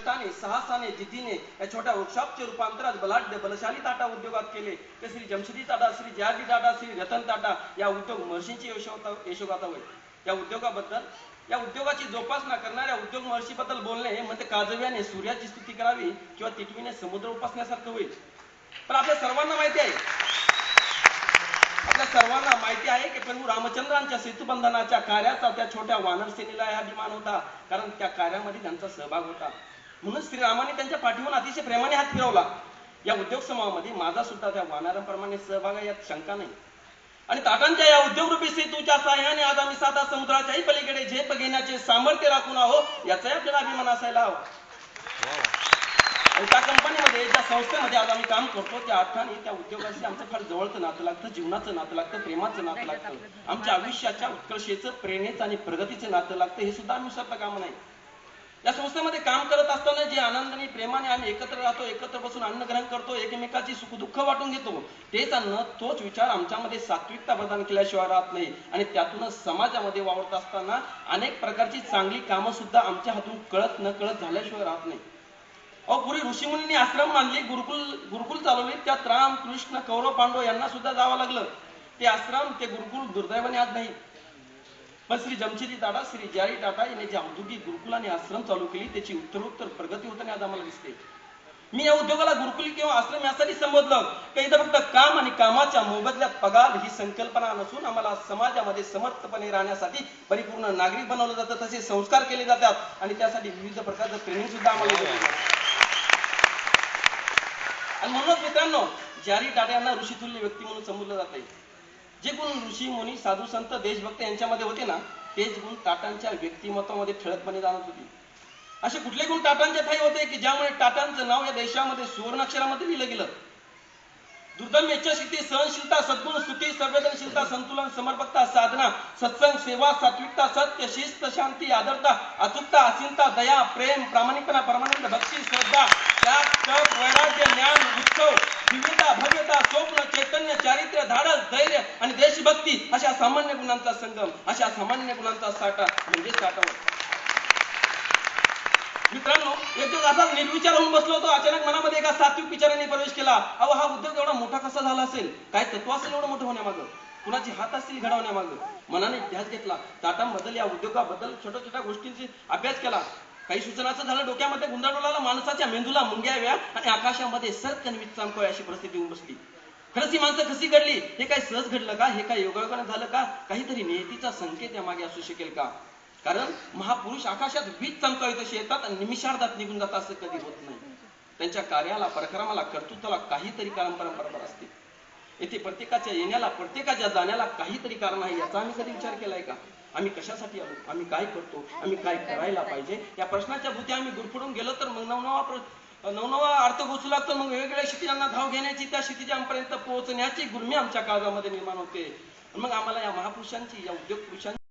कष्टाने, साहसाने, जिद्दीने या छोट्या वर्कशॉपचे रूपांतर आज बलाढ्य बलशाली टाटा उद्योगात केले. ते श्री जमशेदजी टाटा, श्री जे.आर.डी. टाटा, श्री रतन टाटा या उद्योग महर्षींची यशोगाथा होय. या उद्योगाची जोपासना करणाऱ्या उद्योग महर्षीबद्दल बोलणे म्हणजे काजव्याने सूर्याची स्तुती करावी किंवा तिटवीने समुद्र उपासण्यासारखं होईल. पण आपल्या सर्वांना माहिती आहे की प्रभू रामचंद्रांच्या सेतुबंधनाच्या कार्याचा त्या छोट्या वानर सेनेला अभिमान होता, कारण त्या कार्यामध्ये त्यांचा सहभाग होता. म्हणून श्रीरामाने त्यांच्या पाठीवरून अतिशय प्रेमाने हात फिरवला. या उद्योग समूहामध्ये माझा सुद्धा त्या वानरांप्रमाणे सहभाग आहे, यात शंका नाही. आणि टाटांच्या या उद्योगरूपी सेतूच्या सहाय्याने आज आम्ही साधा समुद्राच्याही पलीकडे झेप घेण्याचे सामर्थ्य राखून आहोत, याचाही आपल्याला अभिमान असायला हवा. आणि त्या कंपनीमध्ये, ज्या संस्थेमध्ये आज आम्ही काम करतो, त्या अर्थाने त्या उद्योगाशी आमचं फार जवळचं नातं लागतं, जीवनाचं नातं लागतं, प्रेमाचं नातं लागतं, आमच्या आयुष्याच्या उत्कर्षेचं, प्रेरणेचं आणि प्रगतीचं नातं लागतं. हे सुद्धा आम्ही विसरता कामा नाही. या संस्थेमध्ये काम करत असताना जे आनंदाने प्रेमाने आम्ही एकत्र राहतो, एकत्र बसून अन्न ग्रहण करतो, एकमेकाची सुखदुःख वाटून घेतो, तेच अन्न, तोच विचार आमच्यामध्ये सात्विकता प्रदान केल्याशिवाय राहत नाही. आणि त्यातूनच समाजामध्ये वावरत असताना अनेक प्रकारची चांगली कामं सुद्धा आमच्या हातून कळत न कळत झाल्याशिवाय राहत नाही. पूर्वी ऋषीमुनींनी आश्रम मानले, गुरुकुल चालवले, त्यात राम, कृष्ण, कौरव, पांडव यांना सुद्धा जावं लागलं. ते आश्रम, ते गुरुकुल दुर्दैवाने आज नाही. पण श्री जमशेदजी टाटा, श्री जे.आर.डी. टाटा यांनी जे औद्योगिक गुरुकुलाने आश्रम चालू केली, त्याची उत्तरोत्तर प्रगती होताना आज आम्हाला दिसते. मी या उद्योगाला गुरुकुल किंवा आश्रम यासाठी संबोधलं की इथं फक्त काम आणि कामाच्या मोबदल्यात पगार ही संकल्पना नसून आम्हाला समाजामध्ये समर्थपणे राहण्यासाठी परिपूर्ण नागरिक बनवलं जातं, तसे संस्कार केले जातात आणि त्यासाठी विविध प्रकारचं ट्रेनिंग सुद्धा आम्हाला दिलं जातं. आणि म्हणूनच मित्रांनो, जे.आर.डी. टाटा यांना ऋषितुल्य व्यक्ती म्हणून संबोधलं जात आहे. जे गुण ऋषी, मुनी, साधू, संत, देशभक्त यांच्यामध्ये होते ना, तेच गुण टाटांच्या व्यक्तिमत्वामध्ये ठळकपणे जाणवत होती. असे कुठले गुण टाटांच्या ठाई होते की ज्यामुळे टाटांचं नाव या देशामध्ये सुवर्णाक्षरामध्ये लिहिलं गेलं. दुर्दम्य इच्छाशक्ती, सहनशीलता, सद्गुण, स्तुती, संवेदनशीलता, संतुलन, समर्पकता, साधना, सत्संग, सेवा, सात्विकता, सत्य, शिस्त, शांती, आदरता, अचूकता, असीमता, दया, प्रेम, प्रामाणिकपणा, परमानंद, भक्ती, श्रद्धा, त्याग, तप, वैराग्य, ज्ञान, उत्सव, दिव्यता, भव्यता, स्वप्न, चैतन्य, चारित्र्य, धाडस, धैर्य आणि देशभक्ती अशा सामान्य गुणांचा संगम, अशा सामान्य गुणांचा साठा म्हणजे टाटा. मित्रांनो, एक दिवस असाच निर्विचार होऊन बसलो होतो. अचानक मनामध्ये एका सात्विक विचाराने प्रवेश केला. हा उद्योग एवढा मोठा कसा झाला असेल, काय तत्व असेल एवढं मोठं होण्यामागं, कुणाची हात असतील घडवण्यामागं. मनाने ध्यास घेतला. टाटांबद्दल, या उद्योगाबद्दल छोट्या छोट्या गोष्टींची अभ्यास केला. काही सूचनाचं झालं, डोक्यामध्ये गुंडाळला, माणसाच्या मेंदूला मुंग्या याव्या आणि आकाशामध्ये सरकन वीज चमकावी अशी परिस्थिती होऊन बसली. खरंच ही माणसं कशी घडली? हे काय सहज घडलं का? हे काय योगायोगाने झालं का? काहीतरी नियतीचा संकेत यामागे असू शकेल का? कारण महापुरुष आकाशात वीज चमकावी तशी येतात आणि निमिषार्धात निघून जातात, असं कधी होत नाही. त्यांच्या कार्याला, पराक्रमाला, कर्तृत्वाला काहीतरी परंपरा असते. येथे प्रत्येकाच्या येण्याला, प्रत्येकाच्या जाण्याला काहीतरी कारण आहे. याचा आम्ही कधी विचार केलाय का? आम्ही कशासाठी आलो, आम्ही काय करतो, आम्ही काय करायला पाहिजे, या प्रश्नाच्या भोवती आम्ही गुरफडून गेलो तर मग नवनवा अर्थ गोचू लागतो. मग वेगवेगळ्या क्षितिजांना धाव घेण्याची, त्या क्षितिजांपर्यंत पोहोचण्याची गुर्मी आमच्या काळामध्ये निर्माण होते. मग आम्हाला या महापुरुषांची, या उद्योग पुरुषांची